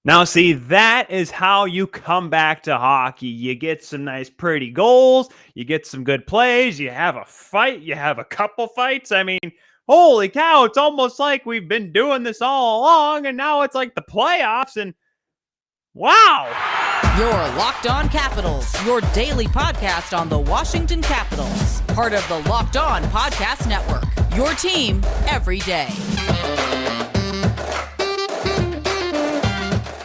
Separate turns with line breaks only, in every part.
Now, see, that is how you come back to hockey. You get some nice, pretty goals. You get some good plays. You have a fight. You have a couple fights. I mean, holy cow, it's almost like we've been doing this all along, and now it's like the playoffs, and wow.
You're Locked On Capitals, your daily podcast on the Washington Capitals. Part of the Locked On Podcast Network, your team every day.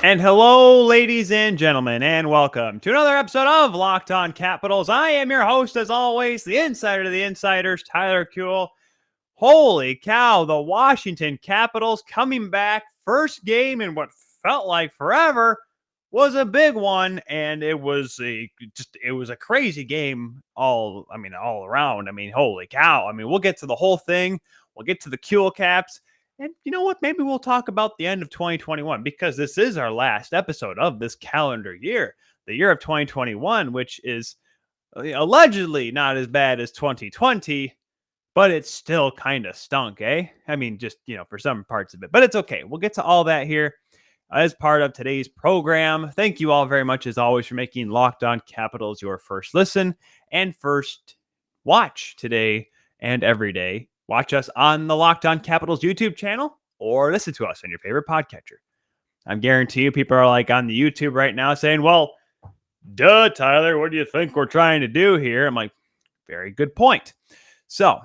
And hello, ladies and gentlemen, and welcome to another episode of Locked On Capitals. I am your host, as always, the insider to the insiders, Tyler Kuehl. Holy cow, the Washington Capitals coming back. First game in what felt like forever was a big one, and it was a crazy game all around. Holy cow. We'll get to the whole thing. We'll get to the Kuehl caps. And you know what? Maybe we'll talk about the end of 2021 because this is our last episode of this calendar year, the year of 2021, which is allegedly not as bad as 2020, but it's still kind of stunk, eh? For some parts of it, but it's okay. We'll get to all that here as part of today's program. Thank you all very much, as always, for making Locked On Capitals your first listen and first watch today and every day. Watch us on the Locked On Capitals YouTube channel or listen to us on your favorite podcatcher. I'm guarantee you people are like on the YouTube right now saying, well, duh, Tyler, what do you think we're trying to do here? I'm like, very good point. So,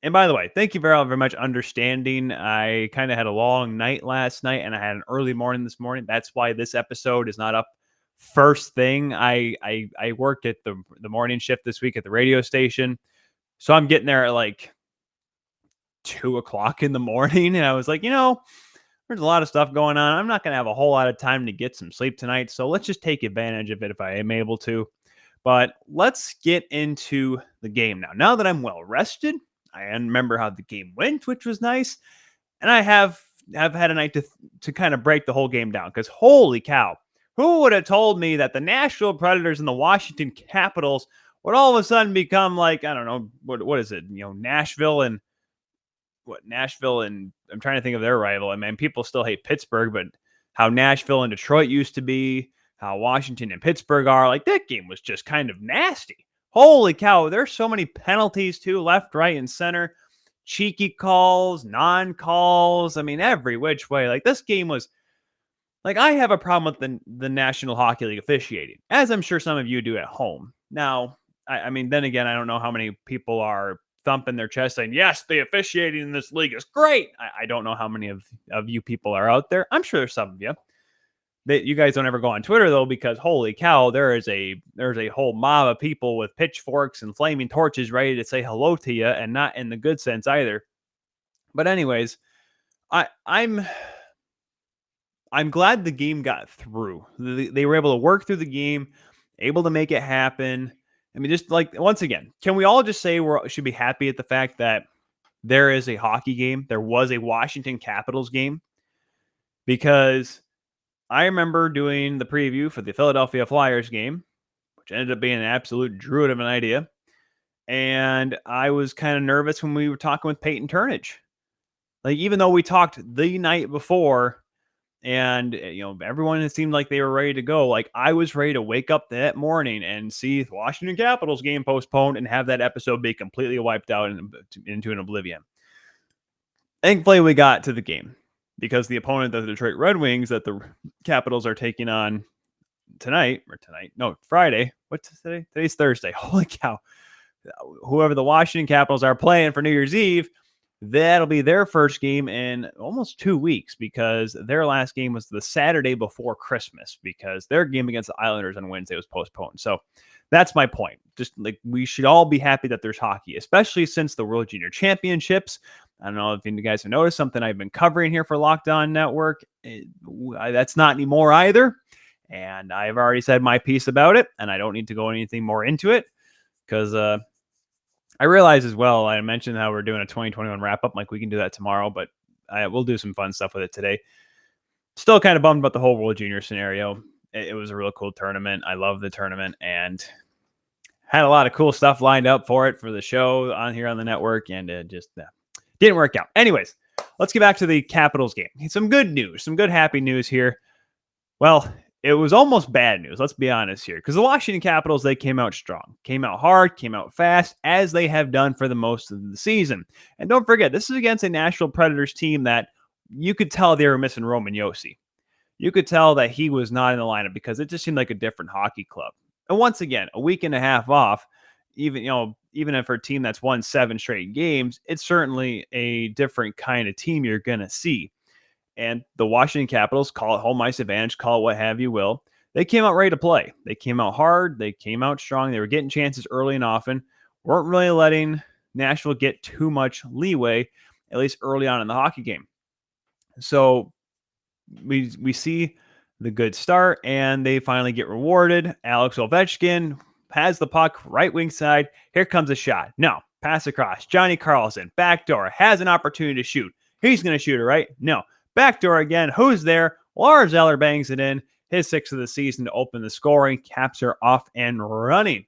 and by the way, thank you very, very much understanding. I kind of had a long night last night and I had an early morning this morning. That's why this episode is not up first thing. I worked at the morning shift this week at the radio station. So I'm getting there at like 2 o'clock in the morning. And I was like, there's a lot of stuff going on. I'm not going to have a whole lot of time to get some sleep tonight. So let's just take advantage of it if I am able to. But let's get into the game now. Now that I'm well rested, I remember how the game went, which was nice. And I have had a night to kind of break the whole game down because holy cow, who would have told me that the Nashville Predators and the Washington Capitals would all of a sudden become like, I don't know, what is it? Nashville and I'm trying to think of their rival. People still hate Pittsburgh, but how Nashville and Detroit used to be, how Washington and Pittsburgh are, like that game was just kind of nasty. Holy cow. There's so many penalties too, left, right, and center, cheeky calls, non-calls. Every which way. Like this game was like, I have a problem with the National Hockey League officiating, as I'm sure some of you do at home. Now, then again, I don't know how many people are thumping their chest saying, yes, the officiating in this league is great. I don't know how many of you people are out there. I'm sure there's some of you. You guys don't ever go on Twitter, though, because holy cow, there's a whole mob of people with pitchforks and flaming torches ready to say hello to you, and not in the good sense either. But anyways, I'm glad the game got through. They were able to work through the game, able to make it happen. Just like, once again, can we all just say we should be happy at the fact that there is a hockey game? There was a Washington Capitals game, because I remember doing the preview for the Philadelphia Flyers game, which ended up being an absolute druid of an idea. And I was kind of nervous when we were talking with Peyton Turnage. Like, even though we talked the night before, and everyone it seemed like they were ready to go. Like, I was ready to wake up that morning and see the Washington Capitals game postponed and have that episode be completely wiped out into an oblivion. Thankfully, we got to the game because the opponent of the Detroit Red Wings that the Capitals are taking on Friday. What's today? Today's Thursday. Holy cow. Whoever the Washington Capitals are playing for New Year's Eve, that'll be their first game in almost 2 weeks, because their last game was the Saturday before Christmas, because their game against the Islanders on Wednesday was postponed. So that's my point. Just like, we should all be happy that there's hockey, especially since the World Junior Championships. I don't know if you guys have noticed something I've been covering here for Locked On Network. That's not anymore either. And I've already said my piece about it, and I don't need to go anything more into it, because I realize as well, I mentioned how we're doing a 2021 wrap-up. Like, we can do that tomorrow, but we'll do some fun stuff with it today. Still kind of bummed about the whole World Junior scenario. It was a real cool tournament. I love the tournament, and had a lot of cool stuff lined up for it for the show on here on the network, and it just didn't work out. Anyways, let's get back to the Capitals game. Some good news, some good happy news here. Well, it was almost bad news. Let's be honest here. Because the Washington Capitals, they came out strong, came out hard, came out fast, as they have done for the most of the season. And don't forget, this is against a Nashville Predators team that you could tell they were missing Roman Josi. You could tell that he was not in the lineup because it just seemed like a different hockey club. And once again, a week and a half off, even if for a team that's won 7 straight games, it's certainly a different kind of team you're going to see. And the Washington Capitals, call it home ice advantage, call it what have you will, they came out ready to play. They came out hard. They came out strong. They were getting chances early and often, weren't really letting Nashville get too much leeway, at least early on in the hockey game. So we see the good start, and they finally get rewarded. Alex Ovechkin has the puck, right wing side. Here comes a shot. No, pass across. Johnny Carlson, backdoor, has an opportunity to shoot. He's going to shoot it, right? No. Backdoor again. Who's there? Lars Eller bangs it in. His 6th of the season to open the scoring. Caps are off and running.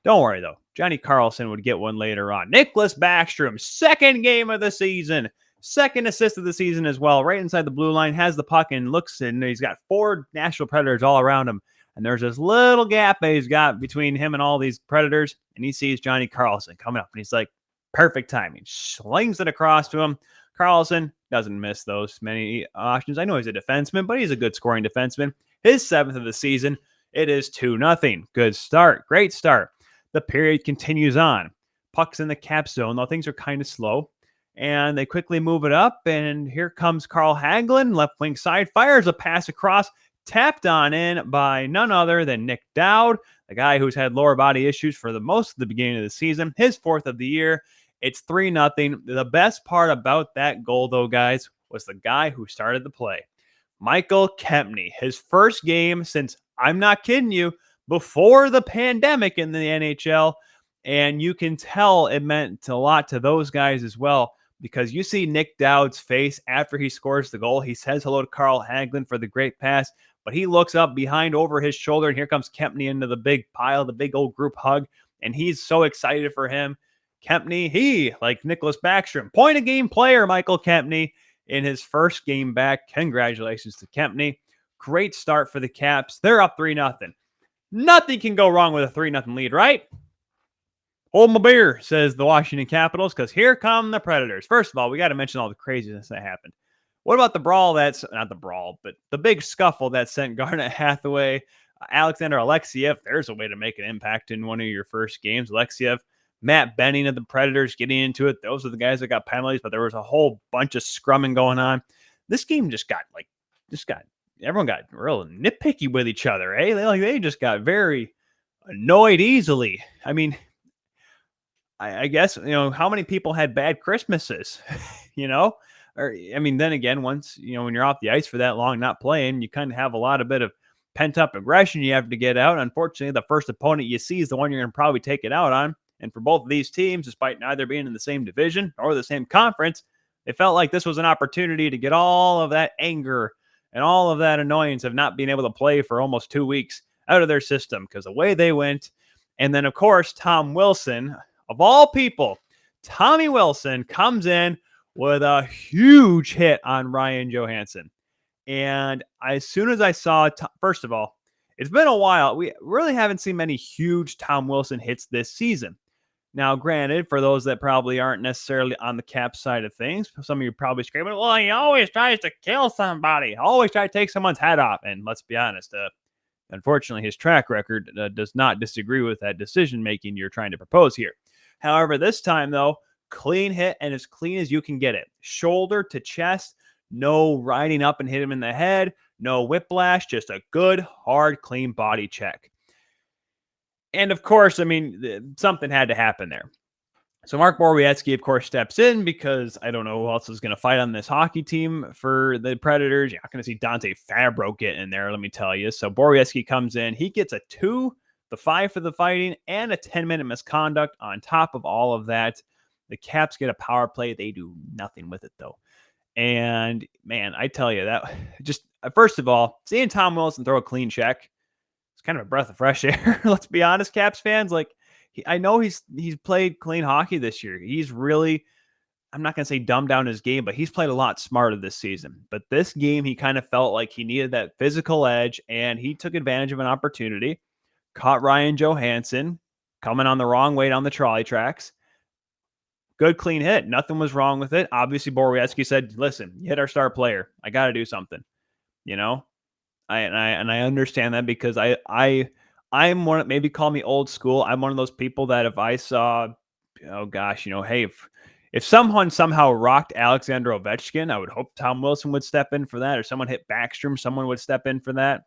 Don't worry, though. Johnny Carlson would get one later on. Nicklas Backstrom, 2nd game of the season. 2nd assist of the season as well. Right inside the blue line. Has the puck and looks, and he's got 4 Nashville Predators all around him. And there's this little gap that he's got between him and all these Predators. And he sees Johnny Carlson coming up. And he's like, perfect timing. Slings it across to him. Carlson doesn't miss those many options. I know he's a defenseman, but he's a good scoring defenseman. His 7th of the season. It is 2-0. Good start. Great start. The period continues on. Puck's in the cap zone, though things are kind of slow. And they quickly move it up. And here comes Carl Hagelin, left wing side, fires a pass across, tapped on in by none other than Nick Dowd, the guy who's had lower body issues for the most of the beginning of the season. His 4th of the year. It's 3-0. The best part about that goal, though, guys, was the guy who started the play. Michal Kempny, his first game since, I'm not kidding you, before the pandemic in the NHL. And you can tell it meant a lot to those guys as well, because you see Nick Dowd's face after he scores the goal. He says hello to Carl Hagelin for the great pass, but he looks up behind over his shoulder, and here comes Kempny into the big pile, the big old group hug, and he's so excited for him. Kempny, he, like Nicklas Backstrom, point-a-game player, Michal Kempny, in his first game back. Congratulations to Kempny. Great start for the Caps. They're up 3-0. Nothing can go wrong with a 3-0 lead, right? Hold my beer, says the Washington Capitals, because here come the Predators. First of all, we got to mention all the craziness that happened. What about the brawl that's, not the brawl, but the big scuffle that sent Garnet Hathaway, Alexander Alexiev? There's a way to make an impact in one of your first games. Alexiev, Matt Benning of the Predators getting into it. Those are the guys that got penalties, but there was a whole bunch of scrumming going on. This game everyone got real nitpicky with each other, eh? They just got very annoyed easily. I mean, I guess, how many people had bad Christmases, Or, I mean, then again, once, when you're off the ice for that long, not playing, you kind of have a lot of bit of pent-up aggression you have to get out. Unfortunately, the first opponent you see is the one you're going to probably take it out on. And for both of these teams, despite neither being in the same division or the same conference, it felt like this was an opportunity to get all of that anger and all of that annoyance of not being able to play for almost 2 weeks out of their system, because away they went. And then, of course, Tom Wilson, of all people, Tommy Wilson comes in with a huge hit on Ryan Johansson. And as soon as I saw, first of all, it's been a while. We really haven't seen many huge Tom Wilson hits this season. Now, granted, for those that probably aren't necessarily on the Cap side of things, some of you are probably screaming, well, he always tries to kill somebody, always try to take someone's head off. And let's be honest, unfortunately, his track record does not disagree with that decision-making you're trying to propose here. However, this time, though, clean hit, and as clean as you can get it. Shoulder to chest, no riding up and hit him in the head, no whiplash, just a good, hard, clean body check. And of course, I mean, something had to happen there. So Mark Borowiecki, of course, steps in because I don't know who else is going to fight on this hockey team for the Predators. You're not going to see Dante Fabro get in there, let me tell you. So Borowiecki comes in. He gets a 2, the 5 for the fighting, and a 10-minute misconduct on top of all of that. The Caps get a power play. They do nothing with it, though. And, man, I tell you, that just, first of all, seeing Tom Wilson throw a clean check, it's kind of a breath of fresh air. Let's be honest, Caps fans. Like, I know he's played clean hockey this year. He's really, I'm not going to say dumb down his game, but he's played a lot smarter this season. But this game, he kind of felt like he needed that physical edge, and he took advantage of an opportunity, caught Ryan Johansson coming on the wrong way down the trolley tracks. Good, clean hit. Nothing was wrong with it. Obviously, Borowiecki said, listen, you hit our star player. I got to do something, you know? I understand that because I'm one, maybe call me old school. I'm one of those people that if I saw, oh gosh, hey, if someone somehow rocked Alexander Ovechkin, I would hope Tom Wilson would step in for that, or someone hit Backstrom, someone would step in for that,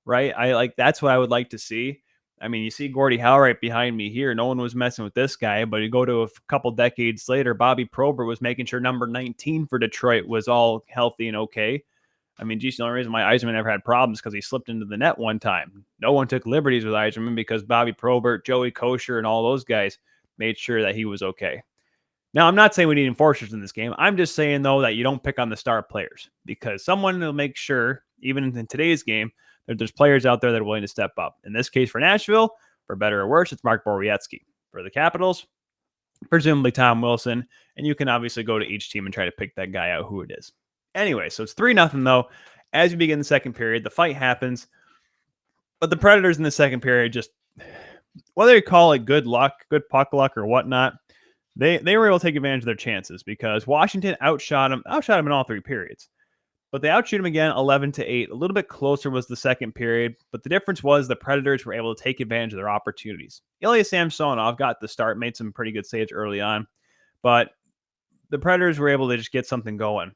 right? That's what I would like to see. I mean, you see Gordie Howe right behind me here. No one was messing with this guy, but you go to a couple decades later, Bobby Probert was making sure number 19 for Detroit was all healthy and okay. I mean, geez, the only reason why Yzerman never had problems because he slipped into the net one time. No one took liberties with Yzerman because Bobby Probert, Joey Kosher, and all those guys made sure that he was okay. Now, I'm not saying we need enforcers in this game. I'm just saying, though, that you don't pick on the star players because someone will make sure, even in today's game, that there's players out there that are willing to step up. In this case, for Nashville, for better or worse, it's Mark Borowiecki. For the Capitals, presumably Tom Wilson. And you can obviously go to each team and try to pick that guy out who it is. Anyway, so it's 3-0, though. As you begin the second period, the fight happens. But the Predators in the second period just, whether you call it good luck, good puck luck, or whatnot, they were able to take advantage of their chances because Washington outshot them in all three periods. But they outshoot them again 11-8. A little bit closer was the second period, but the difference was the Predators were able to take advantage of their opportunities. Ilya Samsonov got the start, made some pretty good saves early on, but the Predators were able to just get something going.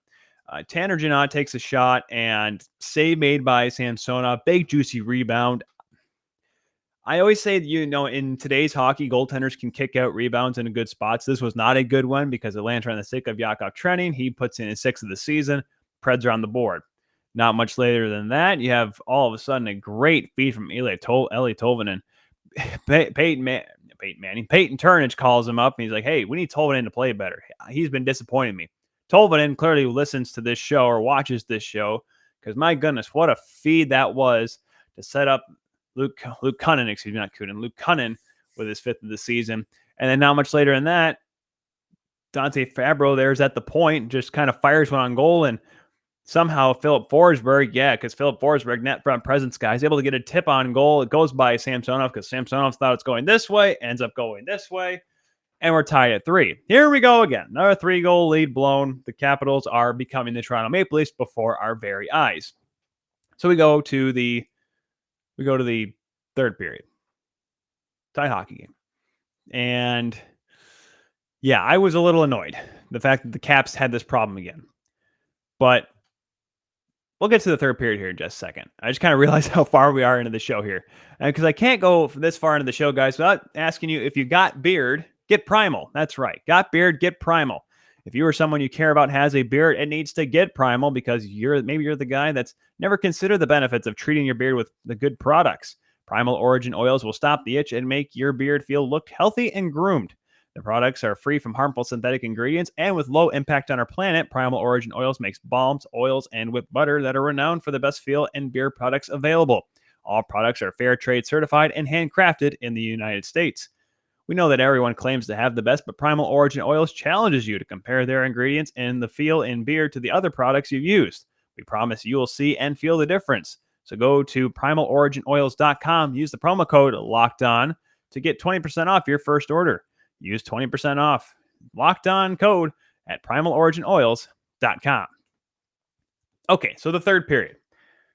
Tanner Janot takes a shot and save made by Samsonov. Big, juicy rebound. I always say, in today's hockey, goaltenders can kick out rebounds in good spots. This was not a good one because it lands on the stick of Yakov Trenin. He puts in his 6th of the season. Preds are on the board. Not much later than that, you have all of a sudden a great feed from Eeli Tolvanen. Peyton Turnage calls him up and he's like, hey, we need Tolvanen to play better. He's been disappointing me. Tolvanen clearly listens to this show or watches this show because my goodness, what a feed that was to set up Luke Kunin with his 5th of the season. And then not much later than that, Dante Fabro there's at the point, just kind of fires one on goal, and somehow Philip Forsberg, because Philip Forsberg, net front presence guy, is able to get a tip on goal. It goes by Samsonov because Samsonov thought it's going this way, ends up going this way, and we're tied at 3. Here we go again. Another 3-goal lead blown. The Capitals are becoming the Toronto Maple Leafs before our very eyes. So we go to the third period. Tie hockey game. And yeah, I was a little annoyed. The fact that the Caps had this problem again. But we'll get to the third period here in just a second. I just kind of realized how far we are into the show here. Because I can't go this far into the show, guys, without asking you, if you got beard, get primal. That's right. Got beard, get primal. If you or someone you care about has a beard, it needs to get primal because maybe you're the guy that's never considered the benefits of treating your beard with the good products. Primal Origin oils will stop the itch and make your beard look healthy and groomed. The products are free from harmful synthetic ingredients and with low impact on our planet. Primal Origin oils makes balms, oils, and whipped butter that are renowned for the best feel and beard products available. All products are fair trade certified and handcrafted in the United States. We know that everyone claims to have the best, but Primal Origin Oils challenges you to compare their ingredients and the feel in beer to the other products you've used. We promise you will see and feel the difference. So go to primaloriginoils.com, use the promo code LOCKEDON to get 20% off your first order. Use 20% off Locked On code at primaloriginoils.com. Okay, so the third period.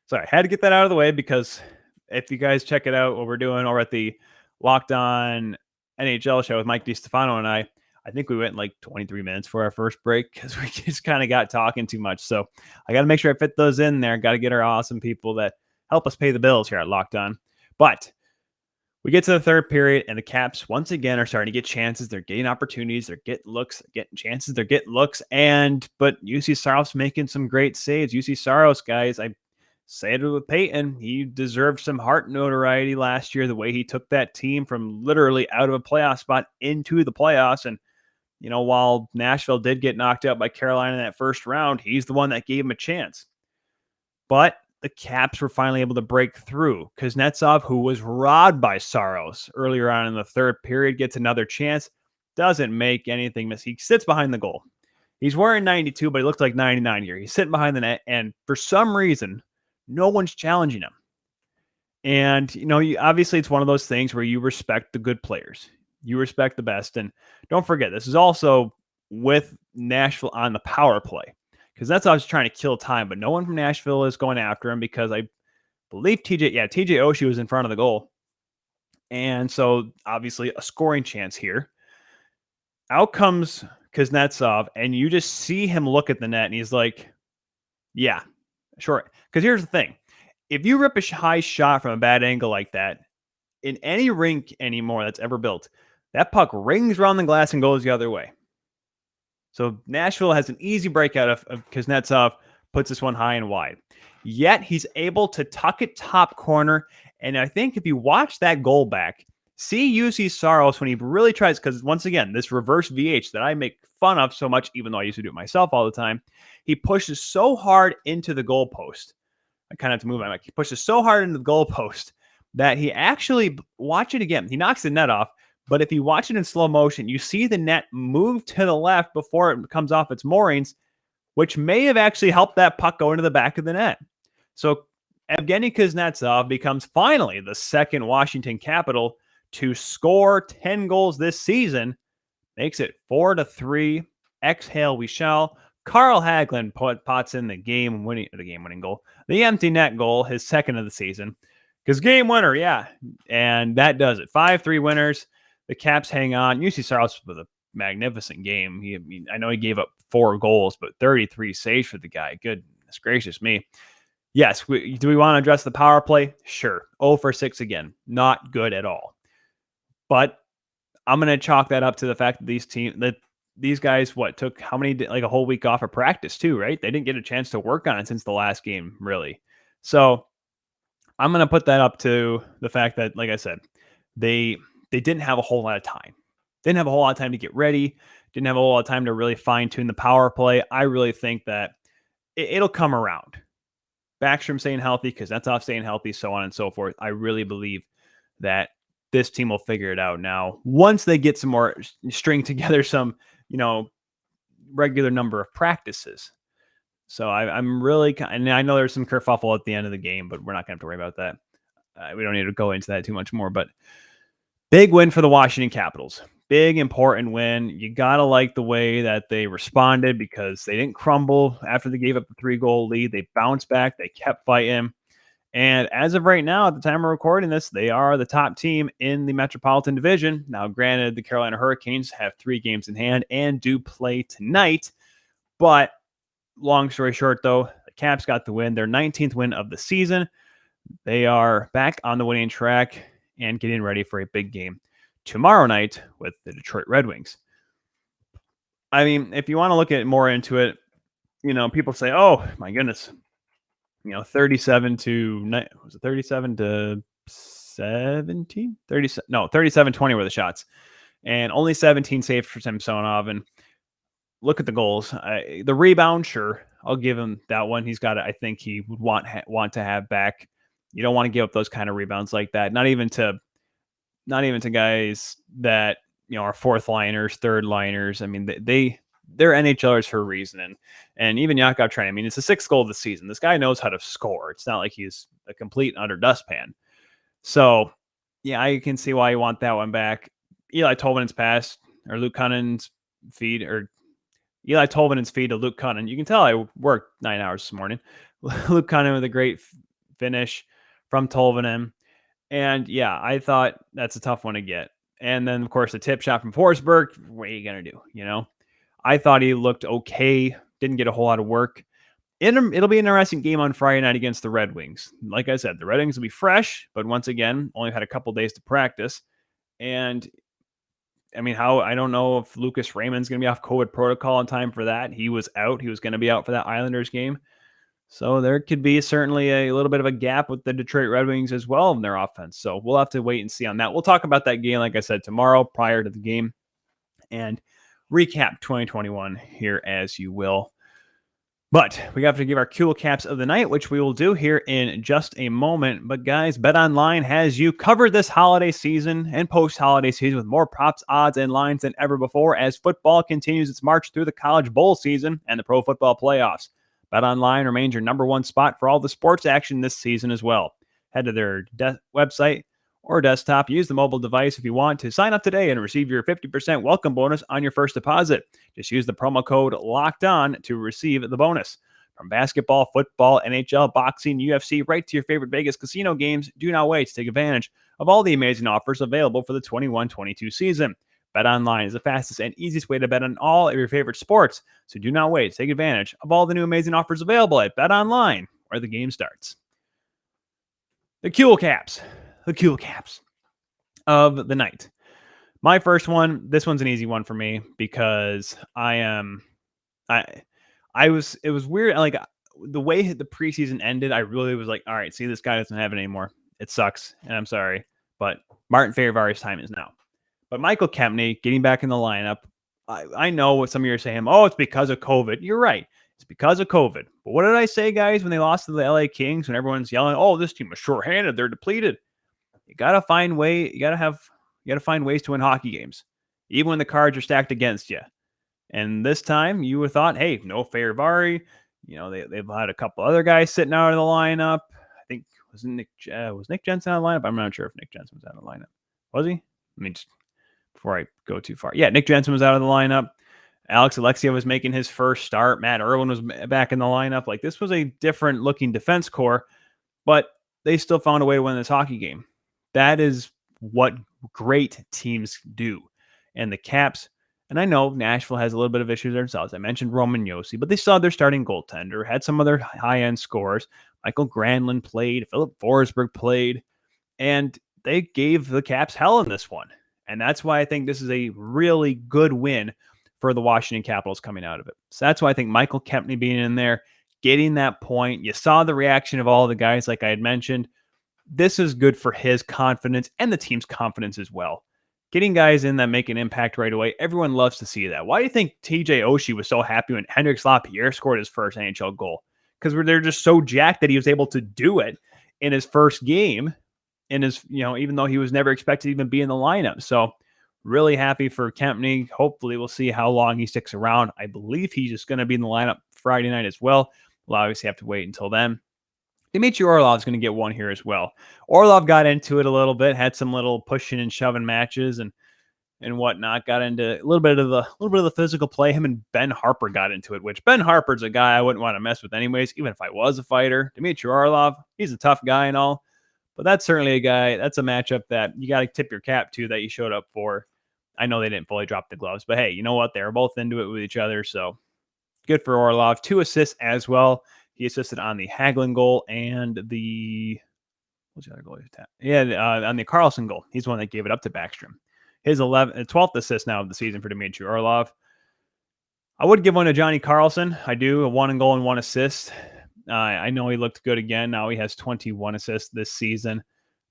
Sorry, I had to get that out of the way because if you guys check it out, what we're doing over at the Locked On NHL show with Mike DiStefano and I think we went like 23 minutes for our first break because we just kind of got talking too much. So I got to make sure I fit those in there. Got to get our awesome people that help us pay the bills here at Locked On. But we get to the third period, and the Caps once again are starting to get chances. They're getting opportunities. They're getting looks, getting chances. They're getting looks. But UC Saros making some great saves. UC Saros, guys, I said it with Peyton. He deserved some Hart notoriety last year, the way he took that team from literally out of a playoff spot into the playoffs. And, while Nashville did get knocked out by Carolina in that first round, he's the one that gave him a chance. But the Caps were finally able to break through. Kuznetsov, who was robbed by Saros earlier on in the third period, gets another chance. Doesn't make anything miss. He sits behind the goal. He's wearing 92, but he looks like 99 here. He's sitting behind the net, and for some reason, no one's challenging him. And, obviously it's one of those things where you respect the good players. You respect the best. And don't forget, this is also with Nashville on the power play, because that's how I was trying to kill time. But no one from Nashville is going after him because I believe TJ Oshie was in front of the goal. And so obviously a scoring chance here. Out comes Kuznetsov, and you just see him look at the net, and he's like, yeah, sure. Because here's the thing. If you rip a high shot from a bad angle like that, in any rink anymore that's ever built, that puck rings around the glass and goes the other way. So Nashville has an easy breakout of Kuznetsov, puts this one high and wide. Yet he's able to tuck it top corner. And I think if you watch that goal back, see UC Saros when he really tries, because once again, this reverse VH that I make fun of so much, even though I used to do it myself all the time, he pushes so hard into the goalpost. I kind of have to move my mic. He pushes so hard into the goalpost that he actually, watch it again, he knocks the net off. But if you watch it in slow motion, you see the net move to the left before it comes off its moorings, which may have actually helped that puck go into the back of the net. So Evgeny Kuznetsov becomes finally the second Washington Capital to score 10 goals this season, makes it 4-3. Exhale, we shall. Carl Hagelin pots in the game-winning goal, the empty net goal, his second of the season. Because game winner, yeah. And that does it. 5-3 winners. The Caps hang on. UC Saros with a magnificent game. I know he gave up 4 goals, but 33 saves for the guy. Goodness gracious me. Yes, do we want to address the power play? Sure. 0 for 6 again. Not good at all. But I'm going to chalk that up to the fact that these guys, took how many, like a whole week off of practice too, right? They didn't get a chance to work on it since the last game, really. So I'm going to put that up to the fact that, like I said, they didn't have a whole lot of time. Didn't have a whole lot of time to get ready. Didn't have a whole lot of time to really fine tune the power play. I really think that it'll come around. Backstrom staying healthy, Kuznetsov staying healthy, so on and so forth. I really believe that this team will figure it out now. Once they get some more, string together some, regular number of practices. So I'm really, and I know there's some kerfuffle at the end of the game, but we're not going to have to worry about that. We don't need to go into that too much more, but big win for the Washington Capitals. Big, important win. You got to like the way that they responded, because they didn't crumble after they gave up the 3-goal lead. They bounced back. They kept fighting. And as of right now, at the time of recording this, they are the top team in the Metropolitan Division. Now, granted, the Carolina Hurricanes have 3 games in hand and do play tonight. But long story short, though, the Caps got the win. Their 19th win of the season. They are back on the winning track and getting ready for a big game tomorrow night with the Detroit Red Wings. I mean, if you want to look at more into it, people say, oh my goodness, 37 to 17, 37-20 were the shots, and only 17 saved for Samsonov. And look at the goals. The rebound, sure, I'll give him that one. He's got it. I think he would want to have back. You don't want to give up those kind of rebounds like that. Not even to guys that are 4th liners, 3rd liners. I mean, they're NHLers for a reason. And even Yakov Trenin, I mean, it's the 6th goal of the season. This guy knows how to score. It's not like he's a complete and utter dustpan. So yeah, I can see why you want that one back. Eli Tolvanen's pass, or Luke Cunning's feed, or Eli Tolvanen's feed to Luke Cunnin. You can tell I worked 9 hours this morning. Luke Cunnin with a great finish from Tolvanen. And yeah, I thought that's a tough one to get. And then, of course, the tip shot from Forsberg. What are you going to do? I thought he looked okay. Didn't get a whole lot of work. It'll be an interesting game on Friday night against the Red Wings. Like I said, the Red Wings will be fresh, but once again, only had a couple days to practice. And I mean, I don't know if Lucas Raymond's going to be off COVID protocol in time for that. He was out. He was going to be out for that Islanders game. So there could be certainly a little bit of a gap with the Detroit Red Wings as well in their offense. So we'll have to wait and see on that. We'll talk about that game, like I said, tomorrow prior to the game, and recap 2021 here as you will. But we have to give our Kuehl caps of the night, which we will do here in just a moment. But guys, BetOnline has you covered this holiday season and post-holiday season with more props, odds, and lines than ever before as football continues its march through the college bowl season and the pro football playoffs. BetOnline remains your number one spot for all the sports action this season as well. Head to their website or desktop. Use the mobile device if you want to sign up today and receive your 50% welcome bonus on your first deposit. Just use the promo code Locked On to receive the bonus. From basketball, football, NHL, boxing, UFC, right to your favorite Vegas casino games, do not wait to take advantage of all the amazing offers available for the 21-22 season. BetOnline is the fastest and easiest way to bet on all of your favorite sports, so do not wait to take advantage of all the new amazing offers available at BetOnline, where the game starts. The Kuehl caps. The Kuehl caps of the night. My first one, this one's an easy one for me because it was weird. Like the way the preseason ended, I really was like, all right, see, this guy doesn't have it anymore. It sucks. And I'm sorry, but Martin Ferivari's time is now. But Michal Kempny getting back in the lineup. I know what some of you are saying. Oh, it's because of COVID. You're right. It's because of COVID. But what did I say, guys, when they lost to the LA Kings, when everyone's yelling, oh, this team was shorthanded, they're depleted. You gotta find ways to win hockey games, even when the cards are stacked against you. And this time, you would thought, hey, no Ferivari. You know, they've had a couple other guys sitting out of the lineup. I think was Nick Jensen out of the lineup? I'm not sure if Nick Jensen was out of the lineup. Was he? I mean, just before I go too far, yeah, Nick Jensen was out of the lineup. Alex Alexia was making his first start. Matt Irwin was back in the lineup. Like, this was a different looking defense core, but they still found a way to win this hockey game. That is what great teams do. And the Caps, and I know Nashville has a little bit of issues themselves. I mentioned Roman Josi, but they saw their starting goaltender, had some other high-end scorers. Michael Granlund played, Philip Forsberg played, and they gave the Caps hell in this one. And that's why I think this is a really good win for the Washington Capitals coming out of it. So that's why I think Michal Kempny being in there, getting that point. You saw the reaction of all the guys, like I had mentioned. This is good for his confidence and the team's confidence as well. Getting guys in that make an impact right away, everyone loves to see that. Why do you think TJ Oshie was so happy when Hendrix Lapierre scored his first NHL goal? Because they're just so jacked that he was able to do it in his first game, even though he was never expected to even be in the lineup. So really happy for Kempny. Hopefully we'll see how long he sticks around. I believe he's just going to be in the lineup Friday night as well. We'll obviously have to wait until then. Dmitry Orlov's going to get one here as well. Orlov got into it a little bit, had some little pushing and shoving matches and whatnot. Got into a little bit of the physical play. Him and Ben Harper got into it, which Ben Harper's a guy I wouldn't want to mess with anyways, even if I was a fighter. Dmitry Orlov, he's a tough guy and all, but that's certainly a guy. That's a matchup that you got to tip your cap to that you showed up for. I know they didn't fully drop the gloves, but hey, you know what? They were both into it with each other, so good for Orlov. 2 assists as well. He assisted on the Hagelin goal and what's the other goal? On the Carlson goal. He's the one that gave it up to Backstrom. His 12th assist now of the season for Dmitry Orlov. I would give one to Johnny Carlson. I do. A 1 goal and 1 assist. I know he looked good again. Now he has 21 assists this season.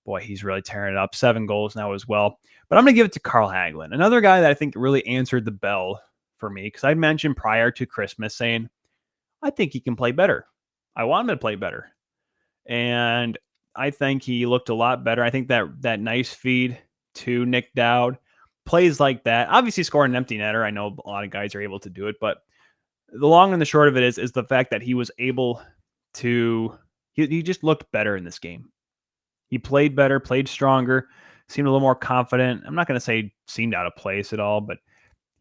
Boy, he's really tearing it up. 7 goals now as well. But I'm going to give it to Carl Hagelin. Another guy that I think really answered the bell for me, because I mentioned prior to Christmas saying, I think he can play better. I want him to play better. And I think he looked a lot better. I think that nice feed to Nick Dowd, plays like that. Obviously scoring an empty netter. I know a lot of guys are able to do it, but the long and the short of it is the fact that he was able to, he just looked better in this game. He played better, played stronger, seemed a little more confident. I'm not going to say seemed out of place at all, but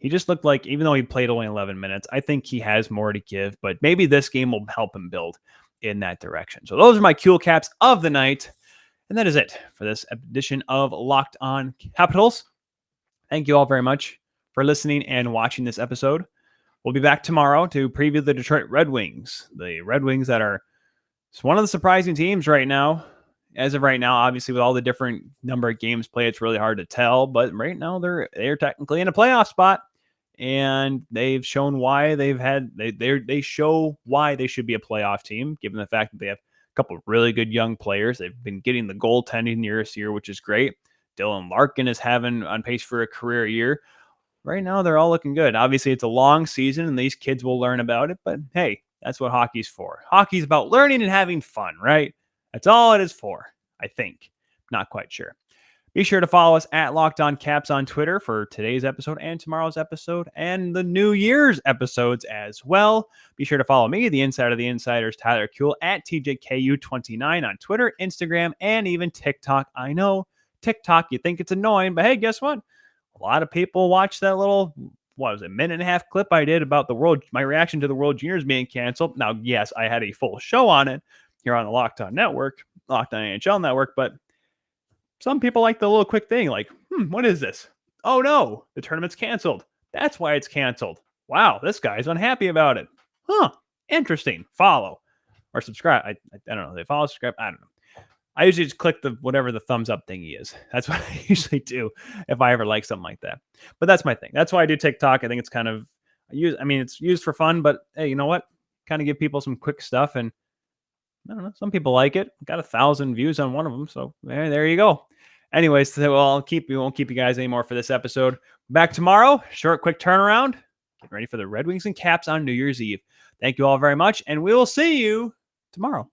he just looked like, even though he played only 11 minutes, I think he has more to give, but maybe this game will help him build in that direction. So those are my Kuehl caps of the night. And that is it for this edition of Locked On Capitals. Thank you all very much for listening and watching this episode. We'll be back tomorrow to preview the Detroit Red Wings. The Red Wings that are one of the surprising teams right now. As of right now, obviously with all the different number of games played, it's really hard to tell. But right now they're technically in a playoff spot, and they've shown why they show why they should be a playoff team, given the fact that they have a couple of really good young players. They've been getting the goaltending this year, which is great. Dylan Larkin is on pace for a career year. Right now, they're all looking good. Obviously, it's a long season, and these kids will learn about it. But hey, That's what hockey's for. Hockey's about learning and having fun, right? That's all it is for, I think. Not quite sure. Be sure to follow us at Locked On Caps on Twitter for today's episode and tomorrow's episode and the New Year's episodes as well. Be sure to follow me, the Insider of the Insiders, Tyler Kuehl, at TJKU29 on Twitter, Instagram, and even TikTok. I know, TikTok, you think it's annoying, but hey, guess what? A lot of people watch that little, minute and a half clip I did about my reaction to the World Juniors being canceled. Now, yes, I had a full show on it here on the Locked On Network, Locked On NHL Network, but some people like the little quick thing like, what is this? Oh no, the tournament's canceled. That's why it's canceled. Wow, this guy's unhappy about it. Huh, interesting. Follow or subscribe. I don't know. They follow, subscribe. I don't know. I usually just click whatever the thumbs up thingy is. That's what I usually do if I ever like something like that. But that's my thing. That's why I do TikTok. I think it's kind of it's used for fun, but hey, you know what? Kind of give people some quick stuff, and I don't know. Some people like it. Got 1,000 views on one of them, so there you go. Anyways, we won't keep you guys anymore for this episode. Back tomorrow. Short, quick turnaround. Get ready for the Red Wings and Caps on New Year's Eve. Thank you all very much, and we will see you tomorrow.